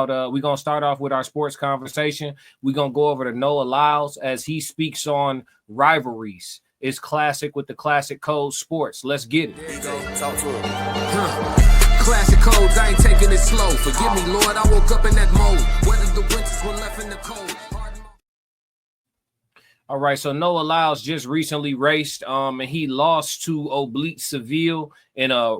We're gonna start off with our sports conversation. We're gonna go over to Noah Lyles as he speaks on rivalries. It's classic with the classic code sports. Let's get it. There you go. Talk to him. Classic codes, I ain't taking it slow. Forgive me, Lord, I woke up in that mode. Whether the winters were left in the cold. All right, so Noah Lyles just recently raced, and he lost to Oblique Seville in a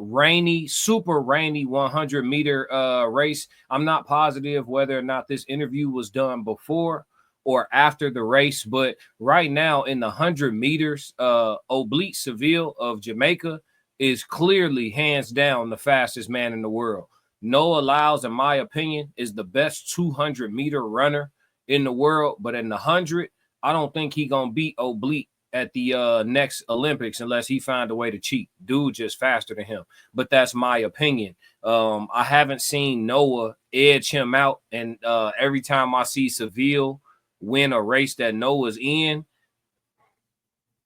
super rainy 100-meter race. I'm not positive whether or not this interview was done before or after the race, but right now in the 100 meters, Oblique Seville of Jamaica is clearly hands down the fastest man in the world. Noah Lyles, in my opinion, is the best 200-meter runner in the world, but in the 100, I don't think he gonna beat Oblique at the next Olympics unless he find a way to cheat. Dude just faster than him. But that's my opinion. I haven't seen Noah edge him out, and every time I see Seville win a race that Noah's in,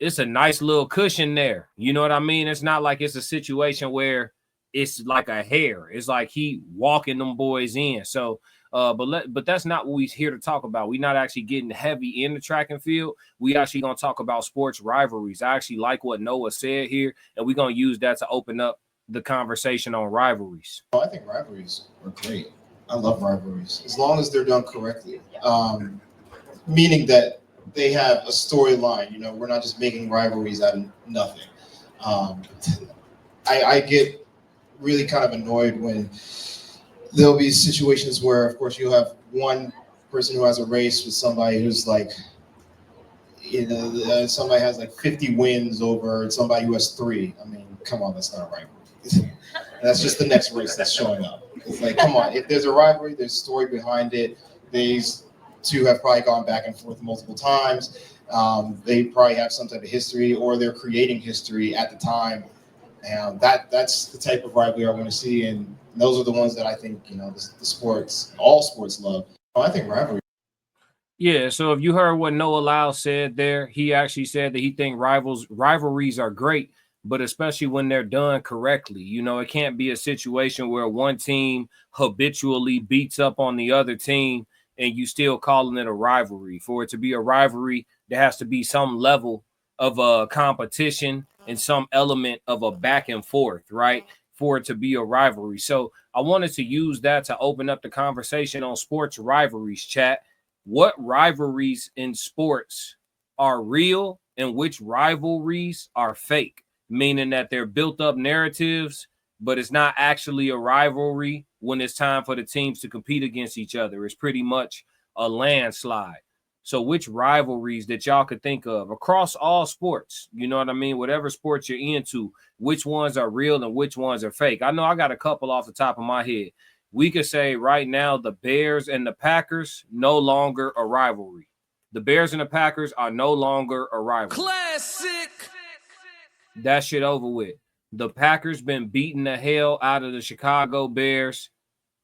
it's a nice little cushion there. You know what I mean? It's not like it's a situation where it's like a hair. It's like he walking them boys in. So but that's not what we're here to talk about. We're not actually getting heavy in the track and field. We actually gonna talk about sports rivalries. I actually like what Noah said here, and we're gonna use that to open up the conversation on rivalries. I think rivalries are great. I love rivalries as long as they're done correctly. Meaning that they have a storyline. You know, we're not just making rivalries out of nothing. I get really kind of annoyed when there'll be situations where, of course, you'll have one person who has a race with somebody who's like, somebody has like 50 wins over somebody who has 3. I mean, come on, that's not a rivalry. That's just the next race that's showing up. It's like, come on, if there's a rivalry, there's a story behind it. These two have probably gone back and forth multiple times. They probably have some type of history, or they're creating history at the time. And that's the type of rivalry I want to see, and those are the ones that I think, all sports love. I think rivalry. Yeah, so if you heard what Noah Lyles said there, he actually said that he think rivalries are great, but especially when they're done correctly. You know, it can't be a situation where one team habitually beats up on the other team and you still calling it a rivalry. For it to be a rivalry, there has to be some level of a competition and some element of a back and forth, right? For it to be a rivalry. So I wanted to use that to open up the conversation on sports rivalries, chat. What rivalries in sports are real and which rivalries are fake? Meaning that they're built up narratives, but it's not actually a rivalry when it's time for the teams to compete against each other. It's pretty much a landslide. So which rivalries that y'all could think of across all sports, you know what I mean? Whatever sports you're into, which ones are real and which ones are fake? I know I got a couple off the top of my head. We could say right now the Bears and the Packers, no longer a rivalry. The Bears and the Packers are no longer a rivalry. Classic. That shit over with. The Packers been beating the hell out of the Chicago Bears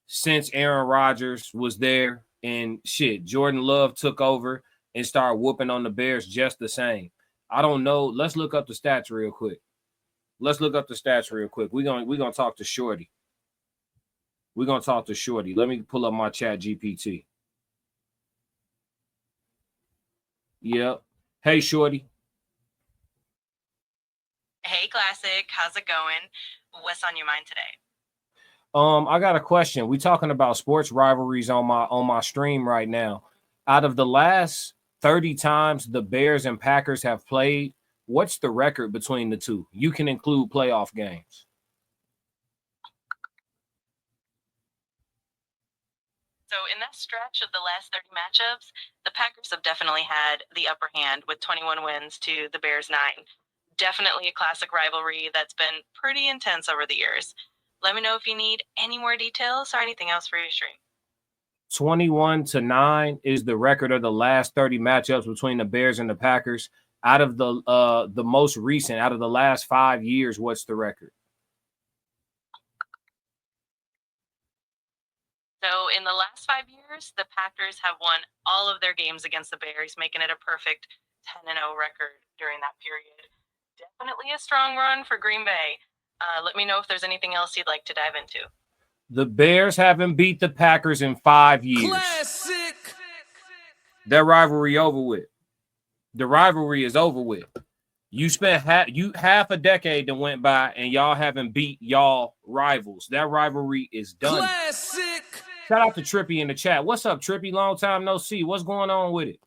since Aaron Rodgers was there. And shit, Jordan Love took over and started whooping on the Bears just the same. I don't know. Let's look up the stats real quick. We're gonna talk to Shorty. Let me pull up my chat GPT. Yep. Hey, Shorty. Hey, Classic. How's it going? What's on your mind today? I got a question. We talking about sports rivalries on my stream right now. Out of the last 30 times the Bears and Packers have played, what's the record between the two? You can include playoff games. So in that stretch of the last 30 matchups, the Packers have definitely had the upper hand with 21 wins to the Bears 9. Definitely a classic rivalry that's been pretty intense over the years. Let me know if you need any more details or anything else for your stream. 21-9 is the record of the last 30 matchups between the Bears and the Packers. Out of the most recent, out of the last 5 years, what's the record? So in the last 5 years, the Packers have won all of their games against the Bears, making it a perfect 10-0 record during that period. Definitely a strong run for Green Bay. Let me know if there's anything else you'd like to dive into. The Bears haven't beat the Packers in 5 years. Classic. That rivalry over with. The rivalry is over with. You spent half a decade that went by and y'all haven't beat y'all rivals. That rivalry is done. Classic. Shout out to Trippy in the chat. What's up, Trippy? Long time no see. What's going on with it?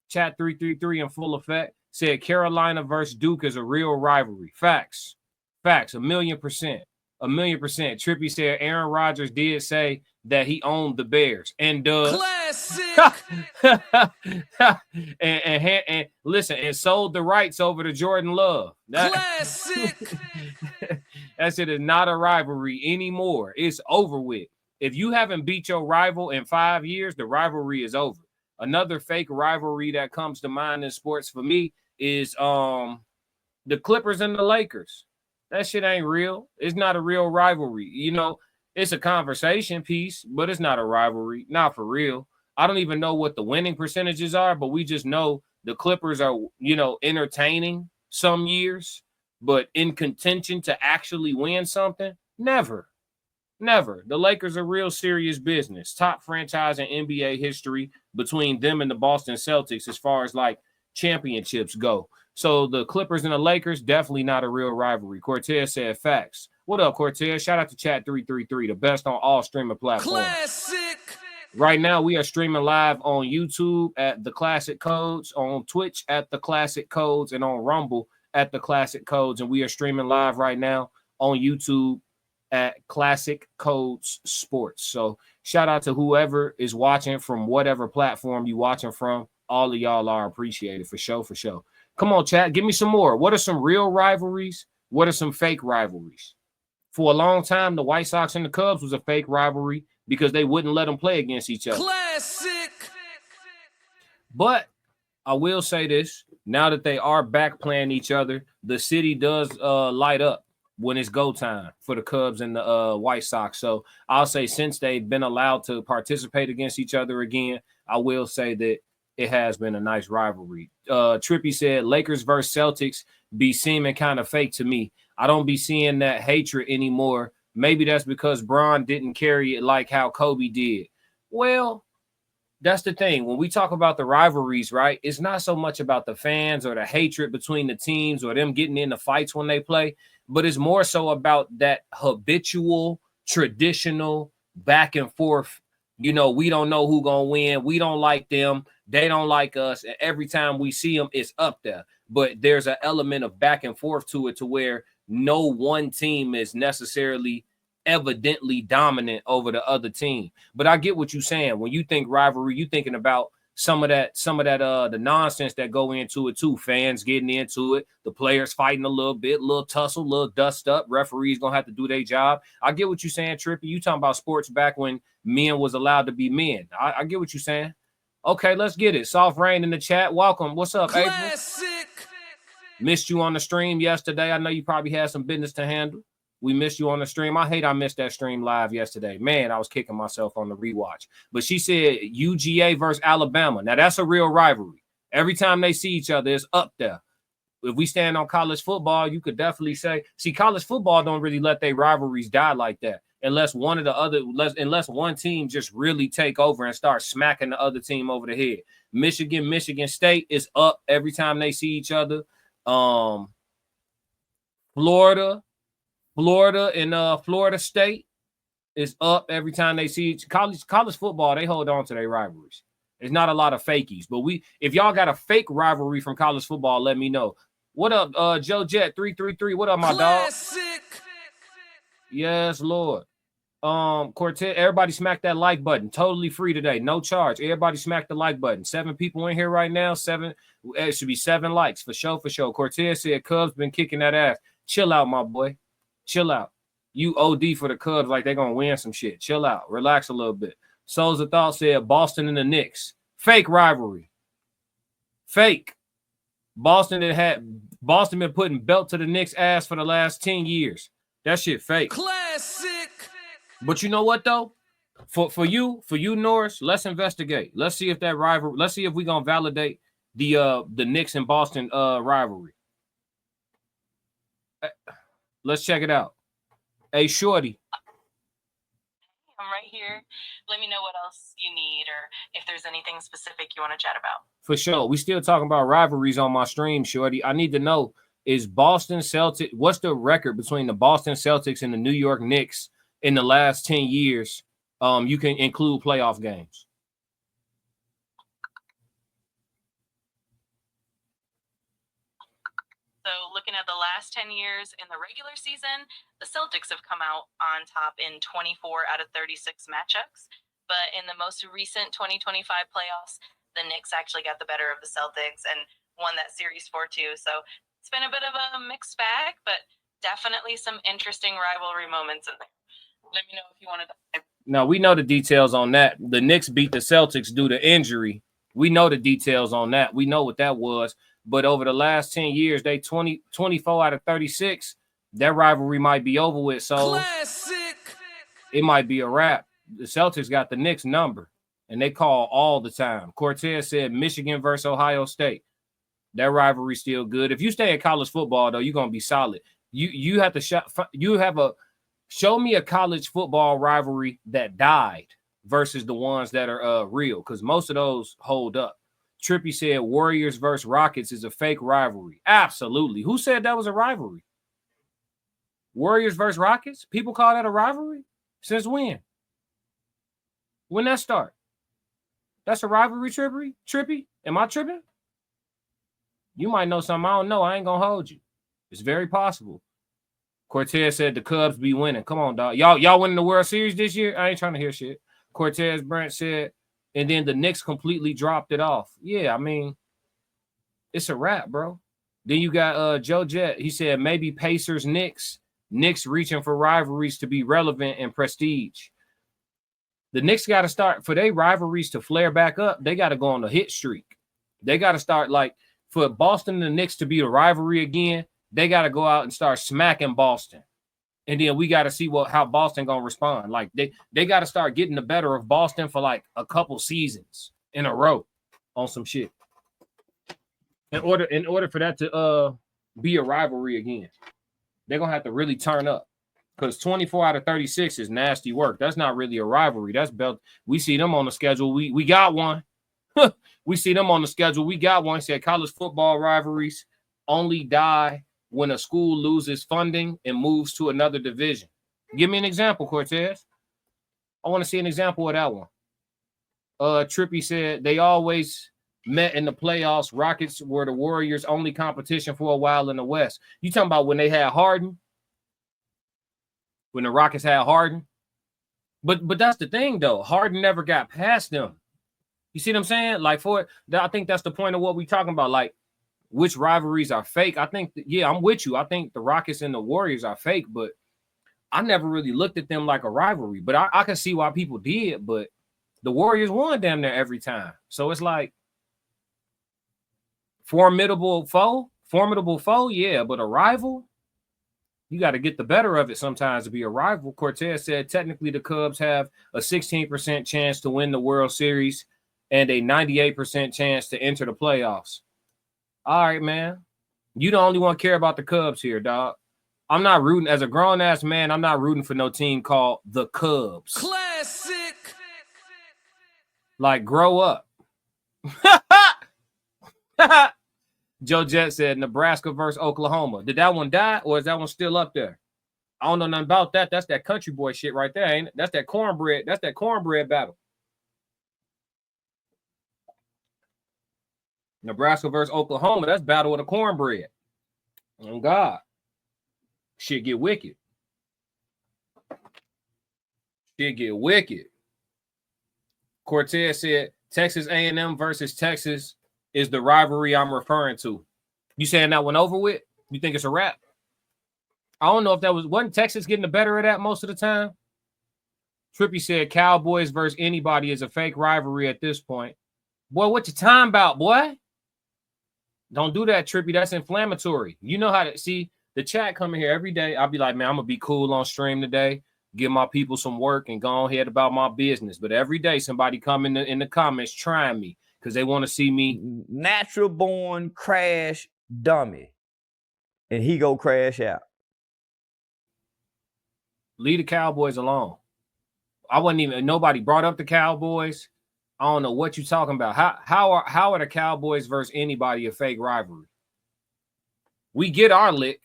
Chat 333 in full effect said Carolina versus Duke is a real rivalry. Facts. Facts. 1,000,000%. 1,000,000%. Trippy said Aaron Rodgers did say that he owned the Bears and does. Classic. and listen, and sold the rights over to Jordan Love. Classic. That shit is not a rivalry anymore. It's over with. If you haven't beat your rival in 5 years, the rivalry is over. Another fake rivalry that comes to mind in sports for me is the Clippers and the Lakers. That shit ain't real. It's not a real rivalry. You know, it's a conversation piece, but it's not a rivalry. Not for real. I don't even know what the winning percentages are, but we just know the Clippers are, you know, entertaining some years, but in contention to actually win something, never. Never. The Lakers are real serious business. Top franchise in NBA history between them and the Boston Celtics as far as like championships go. So the Clippers and the Lakers, definitely not a real rivalry. Cortez said facts. What up, Cortez? Shout out to Chat 333, the best on all streaming platforms. Classic. Right now, we are streaming live on YouTube at The Classic Codes, on Twitch at The Classic Codes, and on Rumble at The Classic Codes. And we are streaming live right now on YouTube at Classic Codes Sports. So shout out to whoever is watching from whatever platform you watching from. All of y'all are appreciated for sure, for sure. Come on, chat. Give me some more. What are some real rivalries? What are some fake rivalries? For a long time, the White Sox and the Cubs was a fake rivalry because they wouldn't let them play against each other. Classic. But I will say this, now that they are back playing each other, the city does light up when it's go time for the Cubs and the White Sox. So I'll say since they've been allowed to participate against each other again, I will say that it has been a nice rivalry. Trippy said Lakers versus Celtics be seeming kind of fake to me. I don't be seeing that hatred anymore. Maybe that's because Bron didn't carry it like how Kobe did. Well, that's the thing. When we talk about the rivalries, right, it's not so much about the fans or the hatred between the teams or them getting into fights when they play, but it's more so about that habitual, traditional back and forth. You know, we don't know who gonna win. We don't like them. They don't like us. And every time we see them, it's up there. But there's an element of back and forth to it to where no one team is necessarily evidently dominant over the other team. But I get what you're saying. When you think rivalry, you're thinking about some of that the nonsense that go into it too. Fans getting into it, the players fighting a little bit, little tussle, little dust up. Referees gonna have to do their job. I get what you're saying, Trippy. You talking about sports back when men was allowed to be men. I get what you're saying. Okay, let's get it. Soft Rain in the chat. Welcome. What's up, Classic. April? Missed you on the stream yesterday. I know you probably had some business to handle. We missed you on the stream. I hate I missed that stream live yesterday. Man, I was kicking myself on the rewatch. But she said UGA versus Alabama. Now, that's a real rivalry. Every time they see each other, it's up there. If we stand on college football, you could definitely say, see, college football don't really let their rivalries die like that. Unless unless one team just really take over and start smacking the other team over the head. Michigan State is up every time they see each other. Florida and Florida State is up every time they see college football. They hold on to their rivalries. There's not a lot of fakies, but if y'all got a fake rivalry from college football, let me know. What up, Joe Jet 333? What up, my Classic. dog? Yes, Lord. Cortez, everybody smack that like button. Totally free today, no charge. Everybody smack the like button. 7 people in here right now. 7. It should be 7 likes for sure. For sure. Cortez said Cubs been kicking that ass. Chill out, my boy. Chill out. You OD for the Cubs like they're gonna win some shit. Chill out. Relax a little bit. Souls of Thought said Boston and the Knicks. Fake rivalry. Fake. Boston been putting belt to the Knicks ass for the last 10 years. That shit fake. Classic. But you know what though? For you, Norris, let's investigate. Let's see if that rivalry. Let's see if we're gonna validate the Knicks and Boston rivalry. Let's check it out. Hey, Shorty. here. Let me know what else you need or if there's anything specific you want to chat about. For sure. We still talking about rivalries on my stream, Shorty. I need to know, is Boston Celtics, what's the record between the Boston Celtics and the New York Knicks in the last 10 years? You can include playoff games. So looking at the last 10 years in the regular season, the Celtics have come out on top in 24 out of 36 matchups. But in the most recent 2025 playoffs, the Knicks actually got the better of the Celtics and won that series 4-2. So it's been a bit of a mixed bag, but definitely some interesting rivalry moments in there. Let me know if you want to dive. Now, we know the details on that. The Knicks beat the Celtics due to injury. We know the details on that. We know what that was. But over the last 10 years, they 24 out of 36. That rivalry might be over with. So Classic. It might be a wrap. The Celtics got the Knicks number, and they call all the time. Cortez said Michigan versus Ohio State. That rivalry's still good. If you stay in college football, though, you're gonna be solid. You have to show me a college football rivalry that died versus the ones that are real, because most of those hold up. Trippy said Warriors versus Rockets is a fake rivalry. Absolutely. Who said that was a rivalry? Warriors versus Rockets? People call that a rivalry? Since when? When that start? That's a rivalry, Trippy? Am I tripping? You might know something I don't know. I ain't gonna hold you. It's very possible. Cortez said the Cubs be winning. Come on, dog. Y'all winning the World Series this year? I ain't trying to hear shit. Cortez Brent said, and then the Knicks completely dropped it off. Yeah, I mean, it's a wrap, bro. Then you got Joe Jet. He said maybe Pacers, Knicks reaching for rivalries to be relevant and prestige. The Knicks got to start, for their rivalries to flare back up, they got to go on a hit streak. They got to start, like, for Boston and the Knicks to be a rivalry again, they got to go out and start smacking Boston. And then we got to see how Boston going to respond. Like, they got to start getting the better of Boston for, like, a couple seasons in a row on some shit. In order for that to be a rivalry again, they're going to have to really turn up. Because 24 out of 36 is nasty work. That's not really a rivalry. That's belt. We see them on the schedule. We got one. We see them on the schedule. We got one. Said college football rivalries only die when a school loses funding and moves to another division. Give me an example, Cortez. I want to see an example of that one. Trippy said they always met in the playoffs. Rockets were the Warriors' only competition for a while in the West. You talking about when they had Harden? When the Rockets had Harden? But that's the thing, though. Harden never got past them. You see what I'm saying? Like, I think that's the point of what we're talking about. Like, which rivalries are fake? I think, I'm with you. I think the Rockets and the Warriors are fake, but I never really looked at them like a rivalry. But I can see why people did, but the Warriors won damn near every time. So it's like formidable foe, yeah, but a rival, you got to get the better of it sometimes to be a rival. Cortez said technically the Cubs have a 16% chance to win the World Series and a 98% chance to enter the playoffs. All right, man. You the only one care about the Cubs here, dog. I'm not rooting, as a grown-ass man, I'm not rooting for no team called the Cubs. Classic. Like, grow up. Joe Jet said Nebraska versus Oklahoma. Did that one die, or is that one still up there? I don't know nothing about that. That's that country boy shit right there, ain't it? That's that cornbread. That's that cornbread battle. Nebraska versus Oklahoma. That's battle of the cornbread. Oh, God. Shit get wicked. Cortez said Texas A&M versus Texas is the rivalry I'm referring to. You saying that one over with? You think it's a wrap? I don't know if wasn't Texas getting the better of that most of the time? Trippy said Cowboys versus anybody is a fake rivalry at this point. Boy, what you time about, boy? Don't do that, Trippy. That's inflammatory. You know how to see the chat coming here every day. I'll be like, man, I'm gonna be cool on stream today, give my people some work and go ahead about my business. But every day somebody come in the comments trying me because they want to see me. Natural born crash dummy. And he go crash out. Leave the Cowboys alone. I wasn't even, nobody brought up the Cowboys. I don't know what you're talking about. How are the Cowboys versus anybody a fake rivalry? We get our lick.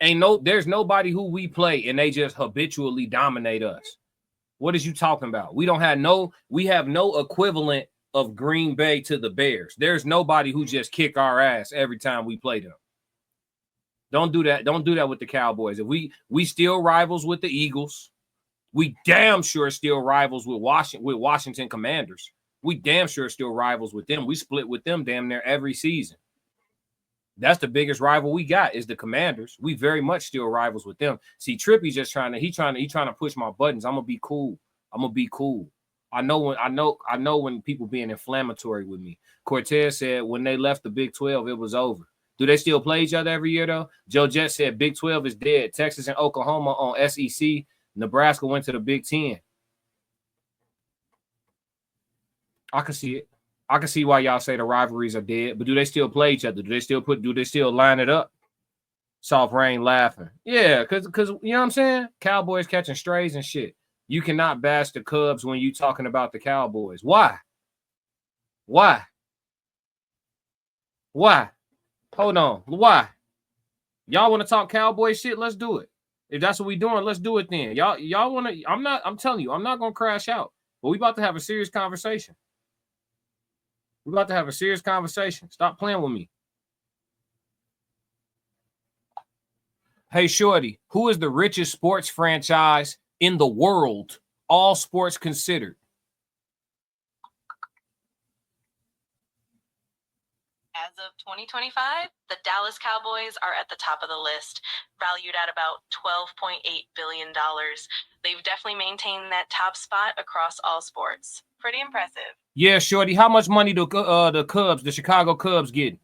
There's nobody who we play and they just habitually dominate us. What is you talking about? We have no equivalent of Green Bay to the Bears. There's nobody who just kick our ass every time we play them. Don't do that. Don't do that with the Cowboys. If we still rivals with the Eagles, we damn sure still rivals with Washington Commanders. We damn sure still rivals with them. We split with them damn near every season. That's the biggest rival we got is the Commanders. We very much still rivals with them. See, Trippy's just trying to push my buttons. I'm gonna be cool. I know when people being inflammatory with me. Cortez said when they left the Big 12, it was over. Do they still play each other every year though? Joe Jett said Big 12 is dead. Texas and Oklahoma on SEC. Nebraska went to the Big 10. I can see it. I can see why y'all say the rivalries are dead, but do they still play each other? Do they still line it up? Soft Rain laughing. Yeah, because you know what I'm saying? Cowboys catching strays and shit. You cannot bash the Cubs when you talking about the Cowboys. Why? Hold on. Why? Y'all want to talk Cowboy shit? Let's do it. If that's what we doing, let's do it then. Y'all want to, I'm telling you, I'm not going to crash out, but we about to have a serious conversation. We're about to have a serious conversation. Stop playing with me. Hey, Shorty, who is the richest sports franchise in the world, all sports considered? As of 2025, the Dallas Cowboys are at the top of the list, valued at about $12.8 billion. They've definitely maintained that top spot across all sports. Pretty impressive. Yeah, Shorty, how much money do the Chicago Cubs get?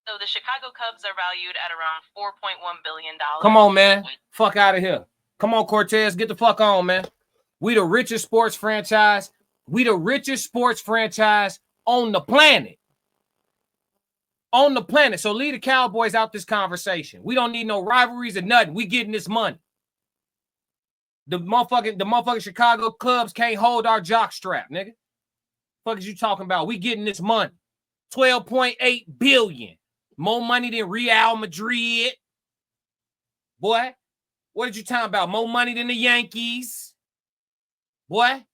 So the Chicago Cubs are valued at around $4.1 billion. Come on, man. Fuck out of here. Come on, Cortez. Get the fuck on, man. We the richest sports franchise. We the richest sports franchise on the planet. On the planet. So leave the Cowboys out this conversation. We don't need no rivalries or nothing. We getting this money. The motherfucking Chicago Cubs can't hold our jock strap, nigga. Fuck is you talking about? We getting this money. 12.8 billion. More money than Real Madrid. Boy, what did you talking about? More money than the Yankees. Boy,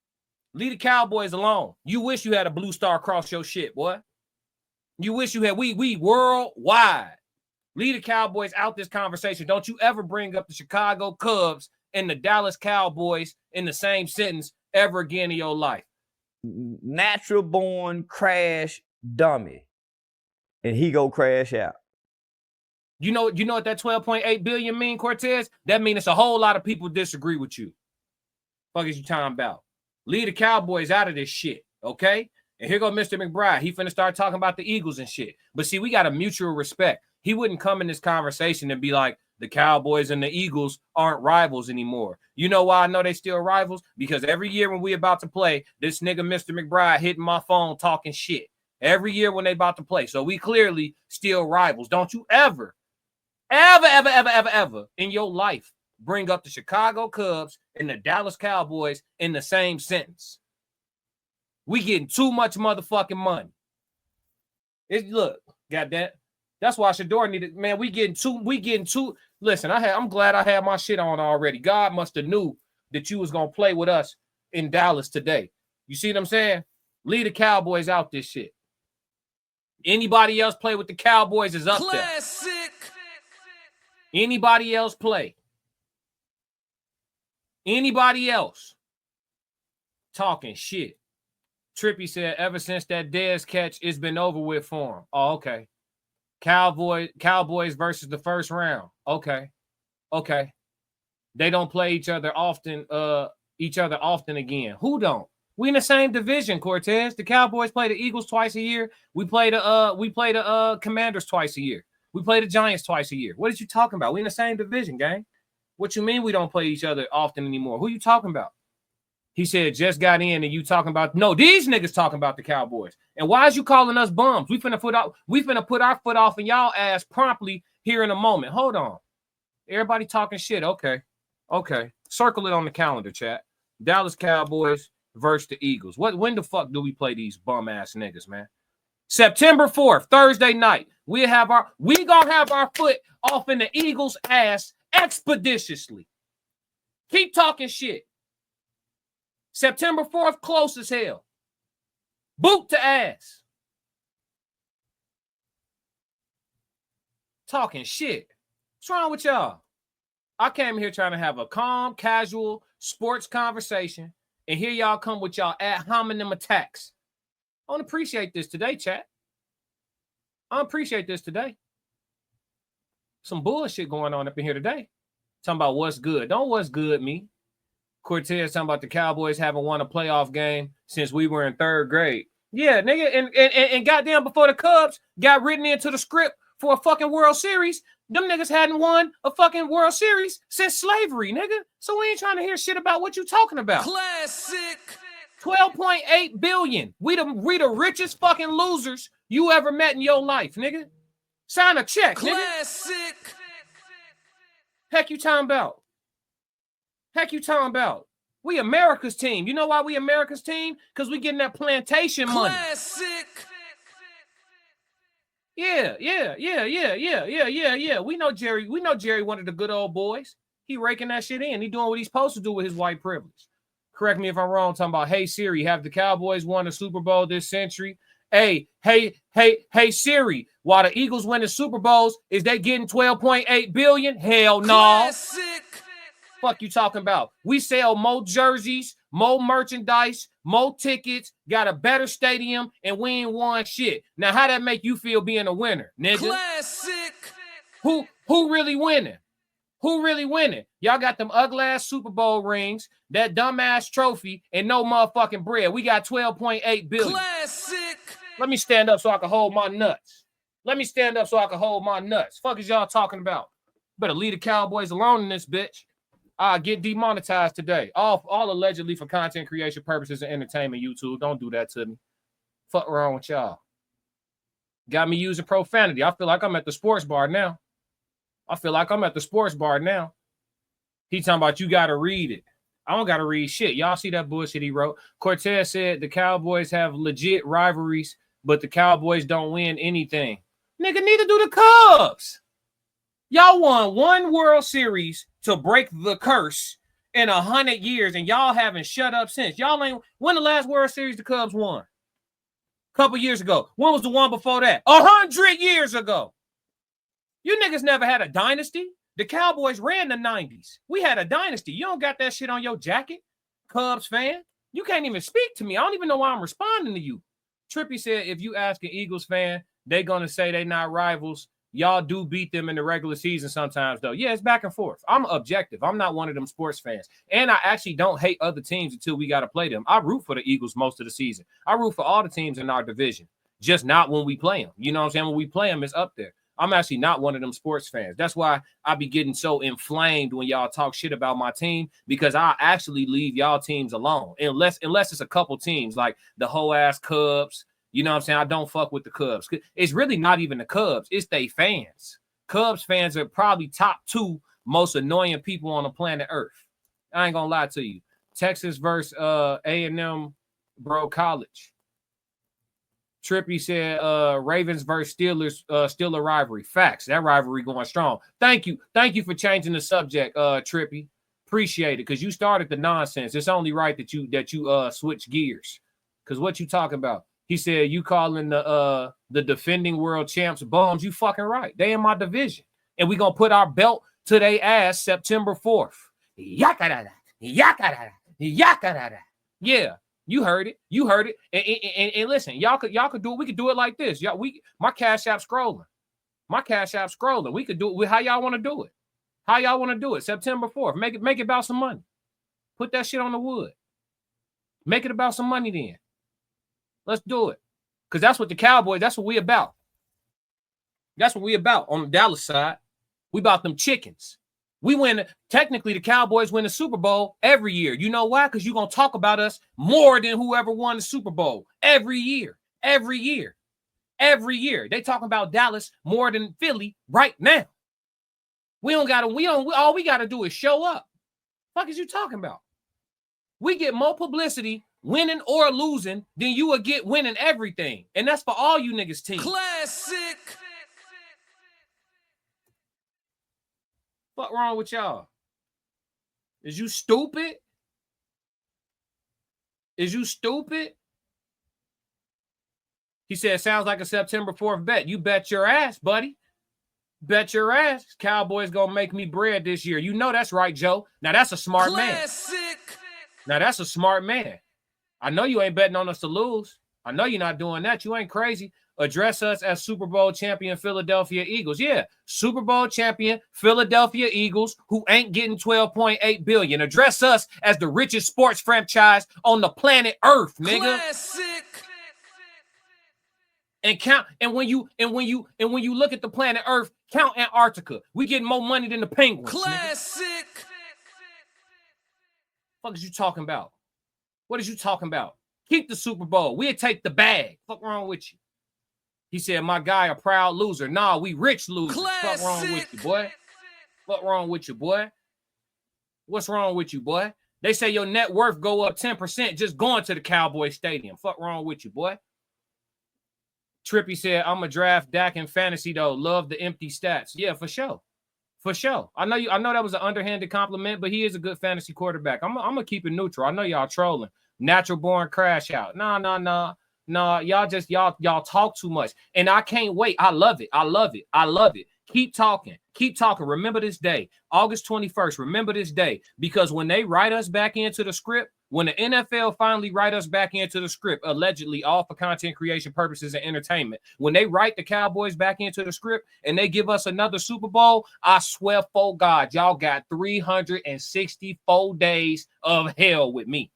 leave the Cowboys alone. You wish you had a blue star across your shit, boy. You wish you had. We worldwide. Leave the Cowboys out this conversation. Don't you ever bring up the Chicago Cubs and the Dallas Cowboys in the same sentence ever again in your life. Natural born crash dummy. And he go crash out. You know what that 12.8 billion mean, Cortez? That means it's a whole lot of people disagree with you. Fuck is you talking about? Leave the Cowboys out of this shit, okay? And here go Mr. McBride. He finna start talking about the Eagles and shit. But see, we got a mutual respect. He wouldn't come in this conversation and be like, the Cowboys and the Eagles aren't rivals anymore. You know why I know they still rivals? Because every year when we about to play, this nigga Mr. McBride hitting my phone talking shit. Every year when they about to play. So we clearly still rivals. Don't you ever in your life bring up the Chicago Cubs and the Dallas Cowboys in the same sentence. We getting too much motherfucking money. Look, goddamn. That's why Shador needed, man, we getting too. Listen, I'm glad I had my shit on already. God must have knew that you was going to play with us in Dallas today. You see what I'm saying? Leave the Cowboys out this shit. Anybody else play with the Cowboys is up Classic. There. Anybody else play? Anybody else talking shit? Trippy said, ever since that Dez catch, it's been over with for him. Oh, okay. Cowboys versus the first round. Okay. They don't play each other often again. Who don't? We in the same division, Cortez. The Cowboys play the Eagles twice a year. We play the Commanders twice a year. We play the Giants twice a year. What are you talking about? We in the same division, gang. What you mean we don't play each other often anymore? Who you talking about? He said, just got in and you talking about, no, these niggas talking about the Cowboys. And why is you calling us bums? We finna put our foot off in y'all ass promptly here in a moment. Hold on. Everybody talking shit. Okay. Circle it on the calendar, chat. Dallas Cowboys versus the Eagles. When the fuck do we play these bum ass niggas, man? September 4th, Thursday night. We gonna have our foot off in the Eagles' ass expeditiously. Keep talking shit. September 4th, close as hell. Boot to ass. Talking shit. What's wrong with y'all? I came here trying to have a calm, casual sports conversation, and here y'all come with y'all ad hominem attacks. I don't appreciate this today, chat. I don't appreciate this today. Some bullshit going on up in here today. Talking about what's good. Don't what's good me. Cortez talking about the Cowboys haven't won a playoff game since we were in 3rd grade. Yeah, nigga, and goddamn before the Cubs got written into the script for a fucking World Series, them niggas hadn't won a fucking World Series since slavery, nigga. So we ain't trying to hear shit about what you talking about. Classic. 12.8 billion. We the richest fucking losers you ever met in your life, nigga. Sign a check, nigga. Classic. Heck you talking about? We America's team. You know why we America's team? Because we getting that plantation money. Classic. Yeah. We know Jerry. We know Jerry, one of the good old boys. He raking that shit in. He doing what he's supposed to do with his white privilege. Correct me if I'm wrong. Talking about, hey Siri, have the Cowboys won the Super Bowl this century? Hey Siri, while the Eagles win the Super Bowls, is they getting 12.8 billion? Hell no. Classic. Fuck you talking about? We sell more jerseys, more merchandise, more tickets, got a better stadium, and we ain't won shit. Now, how that make you feel being a winner, nigga? Classic. Who really winning? Who really winning? Y'all got them ugly ass Super Bowl rings, that dumbass trophy, and no motherfucking bread. We got 12.8 billion. Classic. Let me stand up so I can hold my nuts. Fuck is y'all talking about? Better leave the Cowboys alone in this bitch. I get demonetized today. All allegedly for content creation purposes and entertainment, YouTube. Don't do that to me. Fuck wrong with y'all. Got me using profanity. I feel like I'm at the sports bar now. He talking about you got to read it. I don't got to read shit. Y'all see that bullshit he wrote? Cortez said the Cowboys have legit rivalries, but the Cowboys don't win anything. Nigga, neither do the Cubs. Y'all won one World Series to break the curse in 100 years, and y'all haven't shut up since. Y'all ain't. When the last World Series the Cubs won? A couple years ago. When was the one before that? 100 years ago. You niggas never had a dynasty. The Cowboys ran the 90s. We had a dynasty. You don't got that shit on your jacket, Cubs fan. You can't even speak to me. I don't even know why I'm responding to you. Trippy said if you ask an Eagles fan, they're going to say they're not rivals. Y'all do beat them in the regular season sometimes, though. Yeah, it's back and forth. I'm objective. I'm not one of them sports fans. And I actually don't hate other teams until we got to play them. I root for the Eagles most of the season. I root for all the teams in our division, just not when we play them. You know what I'm saying? When we play them, it's up there. I'm actually not one of them sports fans. That's why I be getting so inflamed when y'all talk shit about my team, because I actually leave y'all teams alone. Unless it's a couple teams like the whole ass Cubs. You know what I'm saying? I don't fuck with the Cubs. It's really not even the Cubs. It's they fans. Cubs fans are probably top 2 most annoying people on the planet Earth. I ain't gonna lie to you. Texas versus A&M Bro College. Trippy said Ravens versus Steelers, still a rivalry. Facts. That rivalry going strong. Thank you for changing the subject, Trippy. Appreciate it, because you started the nonsense. It's only right that you switch gears. Because what you talking about? He said you calling the defending world champs bums. You fucking right. They in my division. And we going to put our belt to their ass September 4th. Yakadada. Yakadada. Yakadada. Yeah, you heard it. And listen, y'all could do it. We could do it like this. My Cash App scrolling. We could do it. How y'all want to do it? September 4th. Make it about some money. Put that shit on the wood. Make it about some money then. Let's do it. Because that's what the Cowboys, that's what we about. That's what we about on the Dallas side. We about them chickens. We win. Technically, the Cowboys win the Super Bowl every year. You know why? Because you're going to talk about us more than whoever won the Super Bowl every year. They talking about Dallas more than Philly right now. All we gotta do is show up. Fuck is you talking about? We get more publicity winning or losing than you would get winning everything. And that's for all you niggas teams. Classic. What wrong with y'all? Is you stupid? Is you stupid? He said, sounds like a September 4th bet. You bet your ass, buddy. Bet your ass. Cowboys gonna make me bread this year. You know that's right, Joe. Now that's a smart man. Now that's a smart man. I know you ain't betting on us to lose. I know you're not doing that. You ain't crazy. Address us as Super Bowl champion Philadelphia Eagles. Yeah, Super Bowl champion Philadelphia Eagles who ain't getting $12.8 billion. Address us as the richest sports franchise on the planet Earth, nigga. Classic. And count, and when you look at the planet Earth, count Antarctica. We getting more money than the Penguins. Classic. Nigga. What is you talking about? What is you talking about? Keep the Super Bowl. We'll take the bag. What's wrong with you? He said, my guy a proud loser. Nah, we rich losers. What's wrong with you, boy? What wrong with you, boy? What's wrong with you, boy? They say your net worth go up 10% just going to the Cowboy Stadium. Fuck wrong with you, boy? Trippy said, I'm a draft Dak in fantasy, though. Love the empty stats. Yeah, for sure. For sure. I know that was an underhanded compliment, but he is a good fantasy quarterback. I'm gonna keep it neutral. I know y'all trolling. Natural born crash out. Nah. Y'all talk too much. And I can't wait. I love it. Keep talking. Remember this day, August 21st. Remember this day, because when they write us back into the script, when the NFL finally write us back into the script, allegedly all for content creation purposes and entertainment, when they write the Cowboys back into the script and they give us another Super Bowl, I swear for God, y'all got 364 days of hell with me.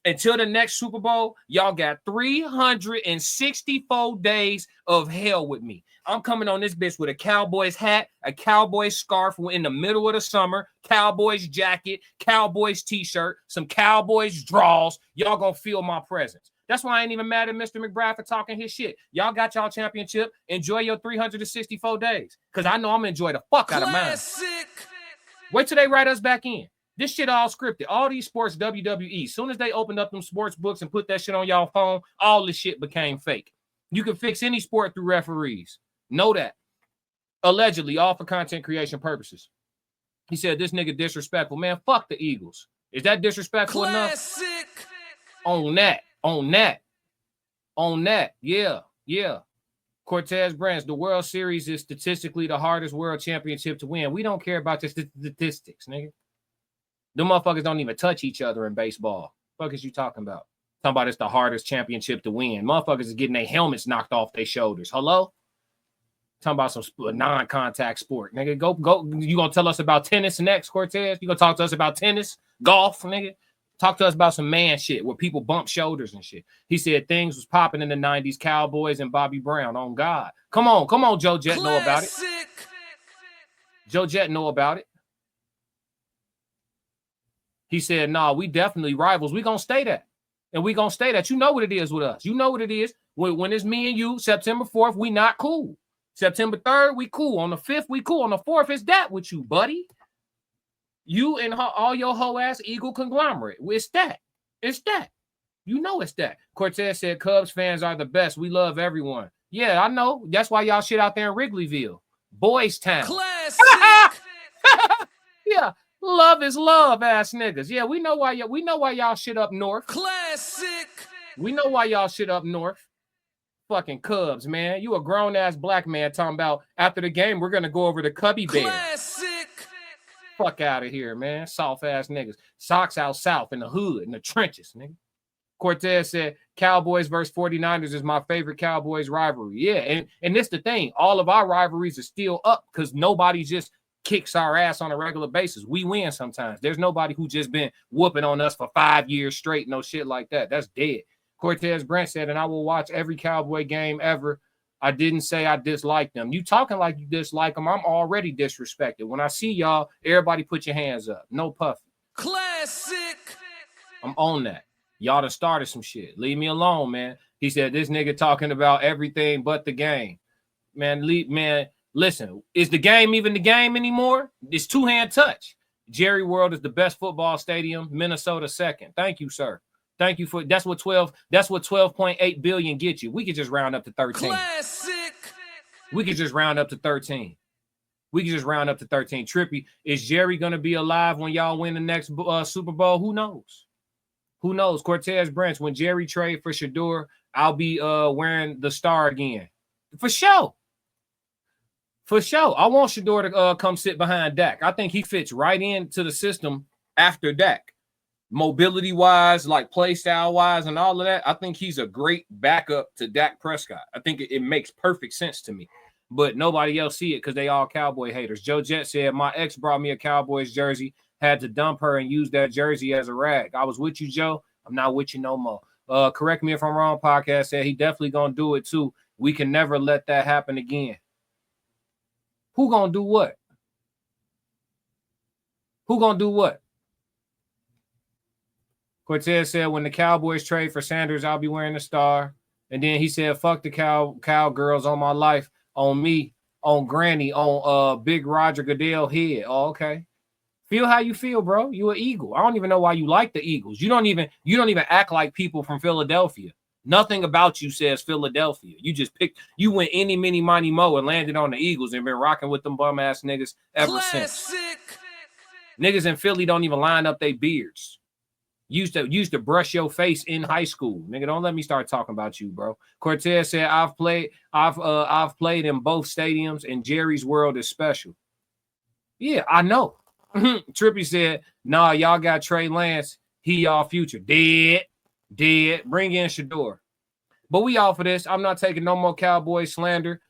Until the next Super Bowl, y'all got 364 days of hell with me. I'm coming on this bitch with a Cowboys hat, a Cowboys scarf in the middle of the summer, Cowboys jacket, Cowboys t-shirt, some Cowboys draws. Y'all gonna feel my presence. That's why I ain't even mad at Mr. McBride for talking his shit. Y'all got y'all championship. Enjoy your 364 days. Because I know I'm gonna enjoy the fuck out of mine. Wait till they write us back in. This shit all scripted. All these sports WWE. As soon as they opened up them sports books and put that shit on y'all phone, all this shit became fake. You can fix any sport through referees. Know that. Allegedly, all for content creation purposes. He said, this nigga disrespectful. Man, fuck the Eagles. Is that disrespectful enough? On that. Yeah. Cortez Brands, the World Series is statistically the hardest world championship to win. We don't care about the statistics, nigga. Them motherfuckers don't even touch each other in baseball. What is you talking about? Talking about it's the hardest championship to win. Motherfuckers is getting their helmets knocked off their shoulders. Hello? Talking about some non-contact sport. Nigga, go. You gonna tell us about tennis next, Cortez? You gonna talk to us about tennis, golf, nigga? Talk to us about some man shit where people bump shoulders and shit. He said things was popping in the 90s, Cowboys and Bobby Brown. On God. Come on, Joe Jett know about it. Joe Jett know about it. He said, nah, we definitely rivals. We gonna stay that. And we gonna stay that. You know what it is with us. You know what it is. When it's me and you, September 4th, we not cool. September 3rd, we cool. On the 5th, we cool. On the 4th, it's that with you, buddy. You and all your whole ass Eagle conglomerate. It's that. You know it's that. Cortez said Cubs fans are the best. We love everyone. Yeah, I know. That's why y'all shit out there in Wrigleyville. Boys Town. Classic. Yeah. Love is love, ass niggas. Yeah, we know why y'all shit up north. Classic. We know why y'all shit up north. Fucking Cubs, man. You a grown ass black man talking about after the game we're gonna go over to Cubby Bear. Classic. Fuck out of here, man. Soft ass niggas. Socks out south in the hood, in the trenches, nigga. Cortez said Cowboys versus 49ers is my favorite Cowboys rivalry. Yeah, and this the thing. All of our rivalries are still up because nobody just kicks our ass on a regular basis. We win sometimes. There's nobody who just been whooping on us for 5 years straight. No shit like that. That's dead. Cortez Brent said, and I will watch every Cowboy game ever. I didn't say I dislike them. You talking like you dislike them. I'm already disrespected. When I see y'all, everybody put your hands up. No puffing. Classic. I'm on that. Y'all done started some shit. Leave me alone, man. He said, this nigga talking about everything but the game. Man, Listen, is the game even the game anymore? It's two-hand touch. Jerry World is the best football stadium. Minnesota second. Thank you, sir. Thank you for that's what 12.8 billion get you. We could just round up to 13. Classic. We could just round up to 13. We can just round up to 13. Trippy, is Jerry going to be alive when y'all win the next Super Bowl? Who knows? Who knows? Cortez Branch, when Jerry trade for Shador, I'll be wearing the star again. For sure. For sure. I want Shador to come sit behind Dak. I think he fits right into the system after Dak. Mobility-wise, like play style-wise and all of that, I think he's a great backup to Dak Prescott. I think it makes perfect sense to me. But nobody else see it because they all Cowboy haters. Joe Jett said, my ex brought me a Cowboys jersey, had to dump her and use that jersey as a rag. I was with you, Joe. I'm not with you no more. Correct me if I'm wrong, podcast said he definitely going to do it too. We can never let that happen again. Who going to do what? Who going to do what? Cortez said, when the Cowboys trade for Sanders, I'll be wearing the star. And then he said, fuck the cowgirls on my life, on me, on Granny, on Big Roger Goodell head. Oh, okay. Feel how you feel, bro. You an Eagle. I don't even know why you like the Eagles. You don't even act like people from Philadelphia. Nothing about you says Philadelphia. You went any, mini, money, mo and landed on the Eagles and been rocking with them bum ass niggas ever since. Niggas in Philly don't even line up their beards. Used to brush your face in high school. Nigga, don't let me start talking about you, bro. Cortez said, I've played in both stadiums and Jerry's World is special. Yeah, I know. Trippy said, nah, y'all got Trey Lance. He y'all future. Dead. Bring in Shador. But we all for this. I'm not taking no more Cowboy slander.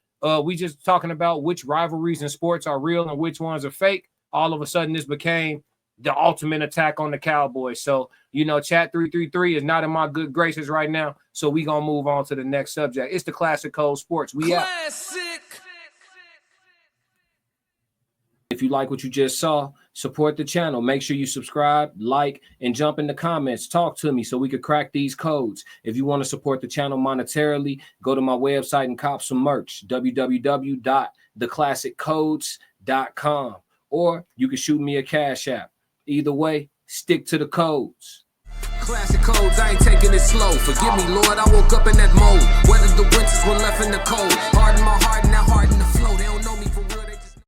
We just talking about which rivalries in sports are real and which ones are fake. All of a sudden, this became the ultimate attack on the Cowboys. So, chat 333 is not in my good graces right now. So we going to move on to the next subject. It's the Classic Code Sports. We out. If you like what you just saw, support the channel. Make sure you subscribe, like, and jump in the comments. Talk to me so we could crack these codes. If you want to support the channel monetarily, go to my website and cop some merch, www.theclassiccodes.com. Or you can shoot me a Cash App. Either way, stick to the codes. Classic codes, I ain't taking it slow. Forgive me, Lord, I woke up in that mode. Weathered the winters when left in the cold. Hardened my heart and that heart.